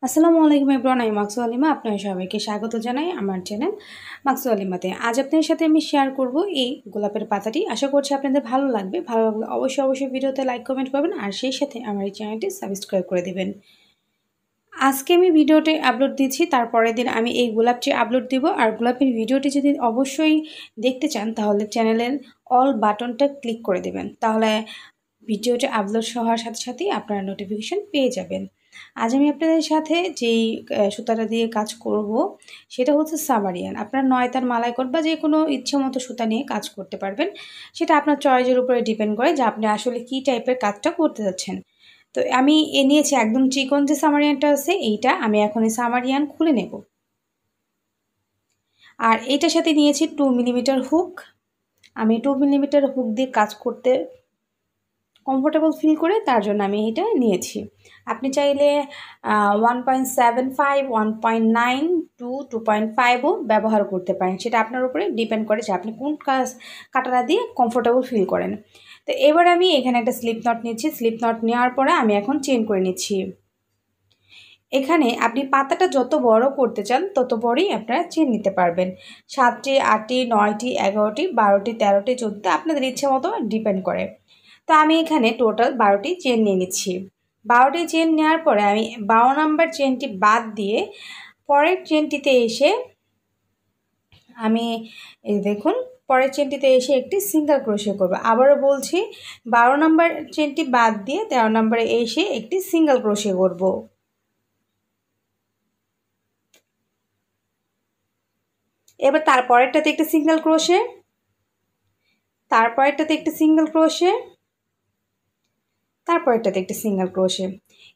আসসালামু আলাইকুম এভরিওয়ান, আমি মাকসুদা লিমা। আপনাদের সবাইকে স্বাগত জানাই আমার চ্যানেল মাকসুদা লিমাতে। আজ আপনাদের সাথে আমি শেয়ার করব এই গোলাপের পাতাটি। আশা করছি আপনাদের ভালো লাগবে। ভালো লাগলে অবশ্যই ভিডিওতে লাইক কমেন্ট করবেন আর সেই সাথে আমার এই চ্যানেলটি সাবস্ক্রাইব করে দিবেন। আজকে আমি ভিডিওটি আপলোড দিচ্ছি, তারপরের দিন আমি এই গোলাপটি আপলোড দিব। আর গোলাপের ভিডিওটি যদি অবশ্যই দেখতে চান তাহলে চ্যানেলের অল বাটনটা ক্লিক করে দেবেন, তাহলে ভিডিওটি আপলোড হওয়ার সাথে সাথেই আপনারা নোটিফিকেশন পেয়ে যাবেন। আজ আমি আপনাদের সাথে যেই সুতাটা দিয়ে কাজ করব সেটা হচ্ছে সামারিয়ান। আপনার নয়তার মালাইকট বা যে কোনো ইচ্ছে মতো সুতা নিয়ে কাজ করতে পারবেন, সেটা আপনার চয়েসের উপরে ডিপেন্ড করে যে আপনি আসলে কী টাইপের কাজটা করতে যাচ্ছেন। তো আমি নিয়েছি একদম চিকন যে সামারিয়ানটা আছে, এইটা আমি এখন এই সামারিয়ান খুলে নেব। আর এইটার সাথে নিয়েছি 2 মিলিমিটার হুক। আমি 2 মিলিমিটার হুক দিয়ে কাজ করতে কমফোর্টেবল ফিল করে তার জন্য আমি এটা নিয়েছি। আপনি চাইলে 1.75, 1.9 টু 2.5ও ব্যবহার করতে পারেন, সেটা আপনার উপরে ডিপেন্ড করে যে আপনি কোন কাটারা দিয়ে কমফোর্টেবল ফিল করেন। তো এবার আমি এখানে একটা স্লিপ নট নিচ্ছি। স্লিপ নট নেওয়ার পরে আমি এখন চেন করে নিচ্ছি। এখানে আপনি পাতাটা যত বড় করতে চান তত বড়ই আপনারা চেন নিতে পারবেন। 7টি, 8টি, 9টি, 11টি, 12টি, 13টি, 14টি আপনাদের ইচ্ছে মতো ডিপেন্ড করে। তো আমি এখানে টোটাল 12টি চেন নিয়ে নিচ্ছি। 12টি চেন নেওয়ার পরে আমি 12 নাম্বার চেনটি বাদ দিয়ে পরের চেনটিতে এসে আমি দেখুন পরের চেনটিতে এসে একটি সিঙ্গেল ক্রোশে করব। আবারও বলছি, 12 নাম্বার চেনটি বাদ দিয়ে 13 নাম্বারে এসে একটি সিঙ্গেল ক্রোশে করব। এবার তারপরেরটাতে একটি সিঙ্গেল ক্রোশে, তারপরেরটাতে একটি সিঙ্গেল ক্রোশে, তারপরেরটাতে একটি সিঙ্গেল ক্রোশে।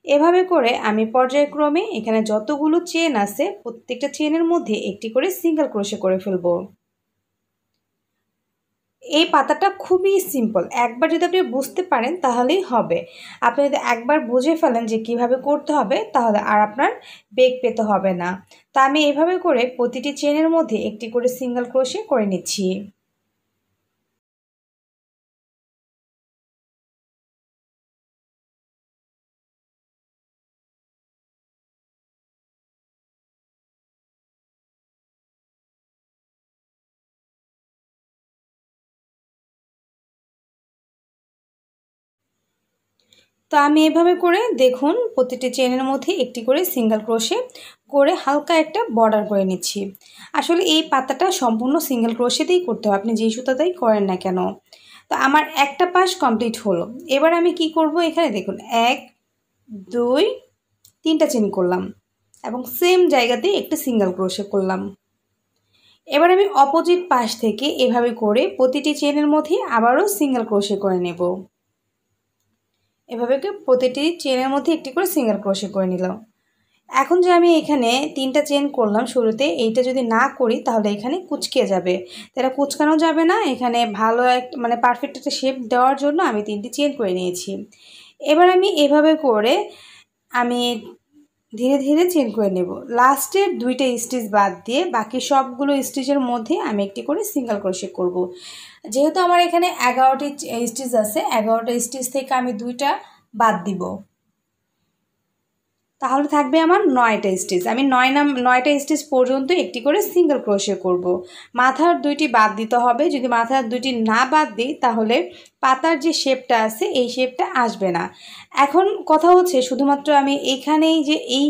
এভাবে করে আমি পর্যায়ক্রমে এখানে যতগুলো চেন আছে প্রত্যেকটা চেনের মধ্যে একটি করে সিঙ্গেল ক্রোশে করে ফেলব। এই পাতাটা খুবই সিম্পল, একবার যদি আপনি বুঝতে পারেন তাহলেই হবে। আপনি যদি একবার বুঝে ফেলেন যে কিভাবে করতে হবে তাহলে আর আপনার বেগ পেতে হবে না। তা আমি এভাবে করে প্রতিটি চেনের মধ্যে একটি করে সিঙ্গেল ক্রোশে করে নিচ্ছি। তো আমি এভাবে করে দেখুন প্রতিটি চেনের মধ্যে একটি করে সিঙ্গেল ক্রোশে করে হালকা একটা বর্ডার করে নিচ্ছি। আসলে এই পাতাটা সম্পূর্ণ সিঙ্গেল ক্রোশেতেই করতে হবে, আপনি যেই সুতাতেই করেন না কেন। তো আমার একটা পাশ কমপ্লিট হলো। এবার আমি কি করব, এখানে দেখুন 1, 2, 3টা চেন করলাম এবং সেম জায়গাতে একটি সিঙ্গেল ক্রোশে করলাম। এবার আমি অপোজিট পাশ থেকে এভাবে করে প্রতিটি চেনের মধ্যে আবারও সিঙ্গেল ক্রোশে করে নেব। এভাবে প্রতিটি চেনের মধ্যে একটি করে সিঙ্গেল ক্রোশে করে নিলাম। এখন যে আমি এখানে 3টা চেন করলাম শুরুতে, এইটা যদি না করি তাহলে এখানে কুঁচকে যাবে। এটা কুঁচকানো যাবে না, এখানে ভালো মানে পারফেক্ট একটা শেপ দেওয়ার জন্য আমি 3টি চেন করে নিয়েছি। এবার আমি এভাবে করে আমি ধীরে ধীরে চেন করে নেব। লাস্টের 2টা স্টিচ বাদ দিয়ে বাকি সবগুলো স্টিচের মধ্যে আমি একটি করে সিঙ্গেল ক্রোশে করব। যেহেতু আমার এখানে 11টি স্টিচ আছে, 11টা স্টিচ থেকে আমি 2টা বাদ দিব, তাহলে থাকবে আমার 9টা স্টিচ। আমি 9টা স্টিচ পর্যন্ত একটি করে সিঙ্গেল ক্রোশে করব। মাথার 2টি বাদ দিতে হবে। যদি মাথার 2টি না বাদ দিই তাহলে পাতার যে শেপটা আছে এই শেপটা আসবে না। এখন কথা হচ্ছে শুধুমাত্র আমি এখানেই যে এই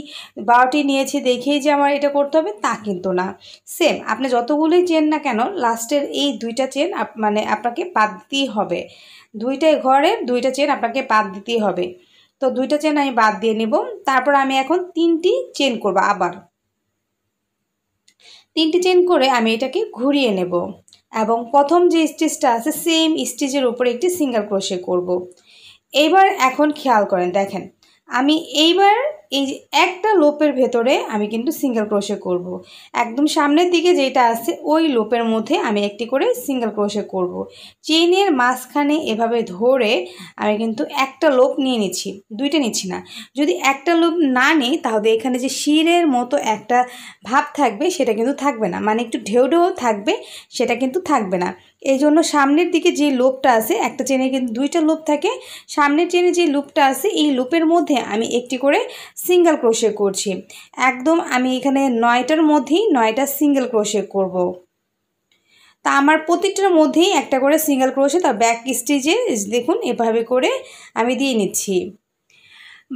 12টি নিয়েছি দেখেই যে আমার এটা করতে হবে তা কিন্তু না। সেম আপনি যতগুলোই চেন না কেন লাস্টের এই 2টা চেন মানে আপনাকে বাদ দিতেই হবে। 2টা ঘরের 2টা চেন আপনাকে বাদ দিতেই হবে। তো 2টা চেন আমি বাদ দিয়ে নিব। তারপর আমি এখন 3টি চেন করব। আবার 3টি চেন করে আমি এটাকে ঘুরিয়ে নেব এবং প্রথম যে স্টিচটা আছে সেম স্টিচের উপরে একটি সিঙ্গেল ক্রোশে করব। এইবার এখন খেয়াল করেন, দেখেন আমি এইবার এই একটা লোপের ভেতরে আমি কিন্তু সিঙ্গেল ক্রোশে করব। একদম সামনের দিকে যেটা আছে ওই লোপের মধ্যে আমি একটি করে সিঙ্গেল ক্রোশে করব। চেইনের মাঝখানে এভাবে ধরে আমি কিন্তু একটা লোপ নিয়ে নিচ্ছি, 2টা নিচ্ছি না। যদি একটা লোপ না নিই তাহলে এখানে যে শিরের মতো একটা ভাব থাকবে সেটা কিন্তু থাকবে না, মানে একটু ঢেউ ঢেউ থাকবে, সেটা কিন্তু থাকবে না। এই জন্য সামনের দিকে যে লুপটা আছে, একটা চেনে কিন্তু 2টা লুপ থাকে, সামনের চেনে যে লুপটা আছে এই লুপের মধ্যে আমি একটি করে সিঙ্গেল ক্রোশে করছি। একদম আমি এখানে 9টার মধ্যেই 9টা সিঙ্গেল ক্রোশে করব। তা আমার প্রতিটার মধ্যেই একটা করে সিঙ্গেল ক্রোশে তার ব্যাক স্টিচে দেখুন এভাবে করে আমি দিয়ে নিচ্ছি।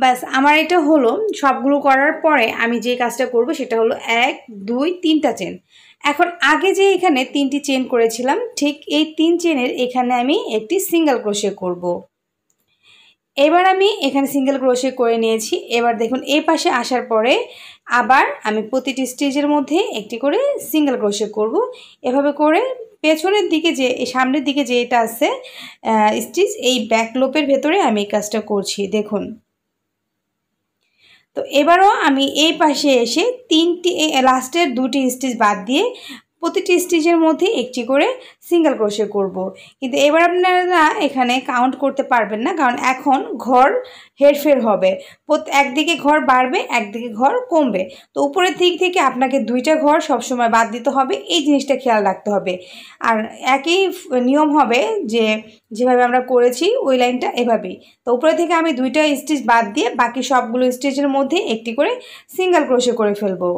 ব্যাস আমার এটা হলো। সবগুলো করার পরে আমি যে কাজটা করব সেটা হলো 1 2 3টা চেন। এখন আগে যে এখানে 3টি চেন করেছিলাম ঠিক এই 3 চেনের এখানে আমি একটি সিঙ্গেল ক্রোশে করব। এবার আমি এখানে সিঙ্গেল ক্রোশে করে নিয়েছি। এবার দেখুন এই পাশে আসার পরে আবার আমি প্রতিটি স্টিচের মধ্যে একটি করে সিঙ্গেল ক্রোশে করব। এভাবে করে পেছনের দিকে যে সামনের দিকে যে এটা আছে স্টিচ এই ব্যাক লোপের ভেতরে আমি এই কাজটা করছি দেখুন। তো এবারও আমি এই পাশে এসে তিনটি লাস্টের 2টি স্টিচ বাদ দিয়ে প্রতিটি স্টিচের মধ্যে একটি করে সিঙ্গেল ক্রোশে করব। কিন্তু এবার আপনারা এখানে কাউন্ট করতে পারবেন না, কারণ এখন ঘর হেরফের হবে। একদিকে ঘর বাড়বে, একদিকে ঘর কমবে। তো উপরের দিক থেকে আপনাকে 2টা ঘর সবসময় বাদ দিতে হবে, এই জিনিসটা খেয়াল রাখতে হবে। আর একই নিয়ম হবে যে যেভাবে আমরা করেছি ওই লাইনটা এভাবেই। তো উপরে থেকে আমি 2টা স্টিচ বাদ দিয়ে বাকি সবগুলো স্টিচের মধ্যে একটি করে সিঙ্গেল ক্রোশে করে ফেলবো।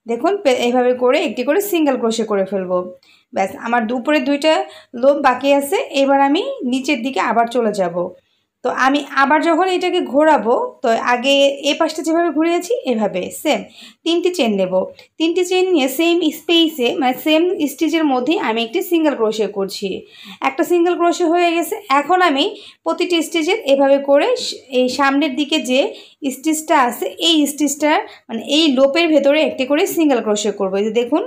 দেখুন এইভাবে করে একটি করে সিঙ্গেল ক্রোশে করে ফেলবো। ব্যাস আমার উপরে 2টা লোপ বাকি আছে। এবার আমি নিচের দিকে আবার চলে যাব। তো আমি আবার যখন এটাকে ঘোরাবো তো আগে এই পাশটা যেভাবে ঘুরিয়েছি এভাবে সেম 3টি চেন নেব। 3টি চেন নিয়ে সেম স্পেসে মানে সেম স্টিচের মধ্যেই আমি একটি সিঙ্গেল ক্রোশে করছি। একটা সিঙ্গেল ক্রোশে হয়ে গেছে। এখন আমি প্রতিটি স্টিচের এভাবে করে এই সামনের দিকে যে স্টিচটা আছে এই স্টিচটা মানে এই লোপের ভেতরে একটি করে সিঙ্গেল ক্রোশে করব। এই যে দেখুন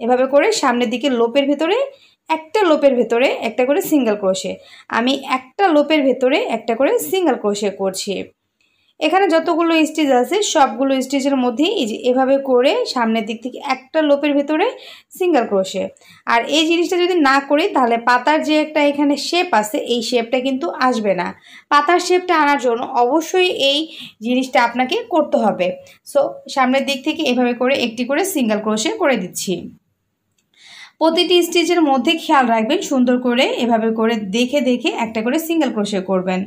এভাবে করে সামনের দিকে লোপের ভেতরে একটা লোপের ভেতরে একটা করে সিঙ্গেল ক্রোশে, আমি একটা লোপের ভেতরে একটা করে সিঙ্গেল ক্রোশে করছি। এখানে যতগুলো স্টিচ আছে সবগুলো স্টিচের মধ্যেই এই যে এভাবে করে সামনের দিক থেকে একটা লোপের ভেতরে সিঙ্গেল ক্রোশে। আর এই জিনিসটা যদি না করি তাহলে পাতার যে একটা এখানে শেপ আছে এই শেপটা কিন্তু আসবে না। পাতার শেপটা আনার জন্য অবশ্যই এই জিনিসটা আপনাকে করতে হবে। সো সামনের দিক থেকে এভাবে করে একটি করে সিঙ্গেল ক্রোশে করে দিচ্ছি। প্রতিটি স্টিচের মধ্যে খেয়াল রাখবেন সুন্দর করে এভাবে করে দেখে দেখে একটা করে সিঙ্গেল ক্রোশে করবেন।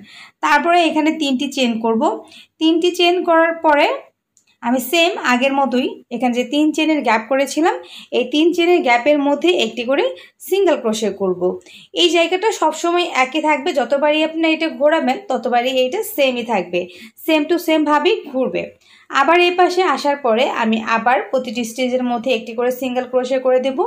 তারপরে এখানে 3টি চেন করব। 3টি চেন করার পরে আমি সেম আগের মতোই এখানে যে 3 চেনের গ্যাপ করেছিলাম এই 3 চেনের গ্যাপের মধ্যে একটি করে সিঙ্গেল ক্রোশে করব। এই জায়গাটা সবসময় একই থাকবে, যতবারই আপনি এটা ঘোরাবেন ততবারই এইটা সেমই থাকবে, সেম টু সেম ভাবেই ঘুরবে। আবার এই পাশে আসার পরে আমি আবার প্রতিটি স্টিচের মধ্যে একটি করে সিঙ্গেল ক্রোশে করে দেব।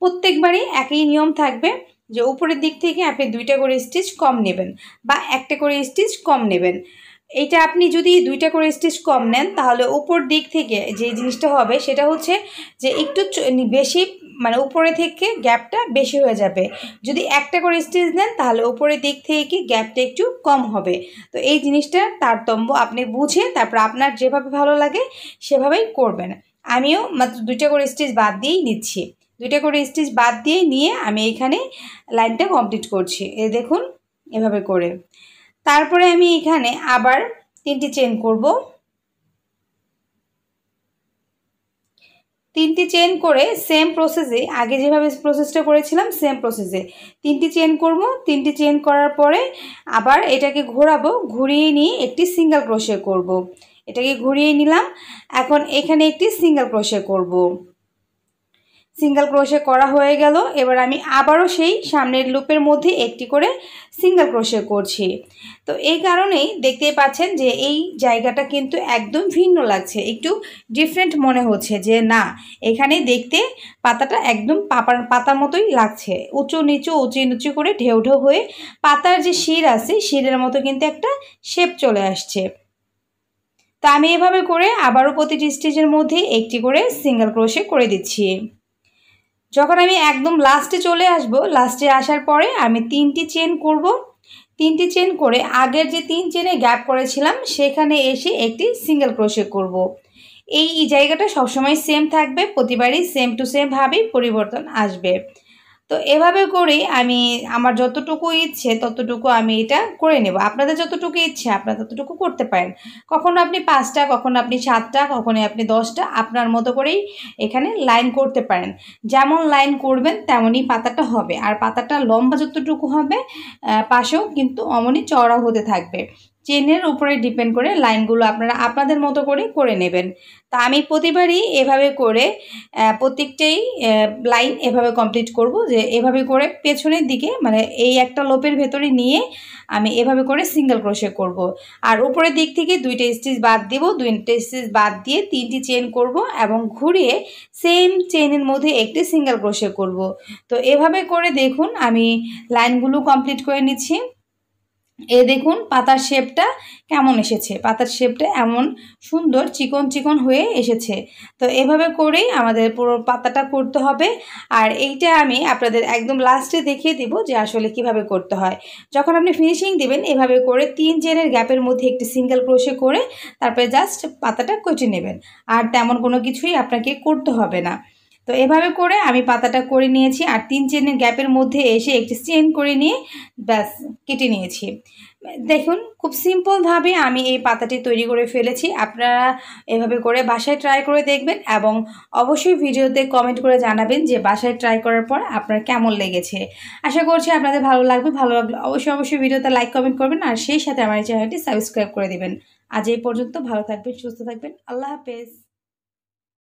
প্রত্যেকবারই একই নিয়ম থাকবে যে উপরের দিক থেকে আপনি 2টা করে স্টিচ কম নেবেন বা একটা করে স্টিচ কম নেবেন। এইটা আপনি যদি 2টা করে স্টিচ কম নেন তাহলে উপর দিক থেকে যে জিনিসটা হবে সেটা হচ্ছে যে একটু বেশি মানে উপরে থেকে গ্যাপটা বেশি হয়ে যাবে। যদি একটা করে স্টিচ নেন তাহলে উপরের দিক থেকে গ্যাপটা একটু কম হবে। তো এই জিনিসটার তারতম্য আপনি বুঝে তারপর আপনার যেভাবে ভালো লাগে সেভাবেই করবেন। আমিও মাত্র 2টা করে স্টিচ বাদ দিয়েই নিচ্ছি। 2টা করে স্টিচ বাদ দিয়ে নিয়ে আমি এখানে লাইনটা কমপ্লিট করছি। এই দেখুন এভাবে করে। তারপরে আমি এখানে আবার 3টি চেন করব। 3টি চেন করে সেম প্রসেসে আগে যেভাবে প্রসেসটা করেছিলাম সেম প্রসেসে 3টি চেন করব। 3টি চেন করার পরে আবার এটাকে ঘোরাবো, ঘুরিয়ে নিয়ে একটি সিঙ্গেল ক্রোশে করব। এটাকে ঘুরিয়ে নিলাম। এখন এখানে একটি সিঙ্গেল ক্রোশে করব। সিঙ্গেল ক্রোশে করা হয়ে গেল। এবার আমি আবারও সেই সামনের লুপের মধ্যে একটি করে সিঙ্গেল ক্রোশে করছি। তো এই কারণেই দেখতেই পাচ্ছেন যে এই জায়গাটা কিন্তু একদম ভিন্ন লাগছে, একটু ডিফারেন্ট মনে হচ্ছে যে না এখানে দেখতে পাতাটা একদম পাতার মতোই লাগছে, উঁচু নিচু করে ঢেউ ঢেউ হয়ে পাতার যে শির আছে শিরের মতো কিন্তু একটা শেপ চলে আসছে। তো আমি এভাবে করে আবারও প্রতিটি স্টিচের মধ্যে একটি করে সিঙ্গেল ক্রোশে করে দিচ্ছি। যখন আমি একদম লাস্টে চলে আসব, লাস্টে আসার পরে আমি 3টি চেন করব। 3টি চেন করে আগের যে 3 চেনে গ্যাপ করেছিলাম সেখানে এসে একটি সিঙ্গেল ক্রোশে করব। এই জায়গাটা সবসময় সেম থাকবে, প্রতিবারই সেম টু সেম ভাবেই পরিবর্তন আসবে। তো এভাবে করে আমি আমার যতটুকু ইচ্ছে ততটুকু আমি এটা করে নেব। আপনাদের যতটুকু ইচ্ছে আপনারা ততটুকু করতে পারেন। কখনো আপনি 5টা, কখনো আপনি 7টা, কখনো আপনি 10টা আপনার মতো করেই এখানে লাইন করতে পারেন। যেমন লাইন করবেন তেমনই পাতাটা হবে। আর পাতাটা লম্বা যতটুকু হবে পাশেও কিন্তু অমনই চওড়া হতে থাকবে। চেনের উপরে ডিপেন্ড করে লাইনগুলো আপনারা আপনাদের মতো করে নেবেন। তা আমি প্রতিবারই এভাবে করে প্রত্যেকটাই লাইন এভাবে কমপ্লিট করব, যে এভাবে করে পেছনের দিকে মানে এই একটা লোপের ভেতরে নিয়ে আমি এভাবে করে সিঙ্গেল ক্রোশে করব। আর উপরের দিক থেকে 2টা স্টিচ বাদ দেব, 2টা স্টিচ বাদ দিয়ে 3টি চেন করব এবং ঘুরিয়ে সেম চেনের মধ্যে একটি সিঙ্গেল ক্রোশে করব। তো এভাবে করে দেখুন আমি লাইনগুলো কমপ্লিট করে নিচ্ছি। দেখুন পাতার শেপটা কেমন এসেছে, পাতার শেপটা এমন সুন্দর চিকন চিকন হয়ে এসেছে। তো এভাবে করেই আমাদের পুরো পাতাটা করতে হবে। আর এইটা আমি আপনাদের একদম লাস্টে দেখিয়ে দিব যে আসলে কিভাবে করতে হয়। যখন আপনি ফিনিশিং দিবেন এভাবে করে 3 চেনের গ্যাপের মধ্যে একটি সিঙ্গেল ক্রোশে করে তারপরে জাস্ট পাতাটা কেটে নেবেন, আর তেমন কোনো কিছুই আপনাকে করতে হবে না। তো এভাবে করে আমি পাতাটা করে নিয়েছি, আর 3 চেনের গ্যাপের মধ্যে এসে একটি চেন করে নিয়ে ব্যাস কেটে নিয়েছি। দেখুন খুব সিম্পলভাবে আমি এই পাতাটি তৈরি করে ফেলেছি। আপনারা এভাবে করে বাসায় ট্রাই করে দেখবেন এবং অবশ্যই ভিডিওতে কমেন্ট করে জানাবেন যে বাসায় ট্রাই করার পর আপনার কেমন লেগেছে। আশা করছি আপনাদের ভালো লাগবে। ভালো লাগলে অবশ্যই ভিডিওতে লাইক কমেন্ট করবেন, আর সেই সাথে আমার চ্যানেলটি সাবস্ক্রাইব করে দেবেন। আজ এই পর্যন্ত, ভালো থাকবেন, সুস্থ থাকবেন, আল্লাহ হাফেজ।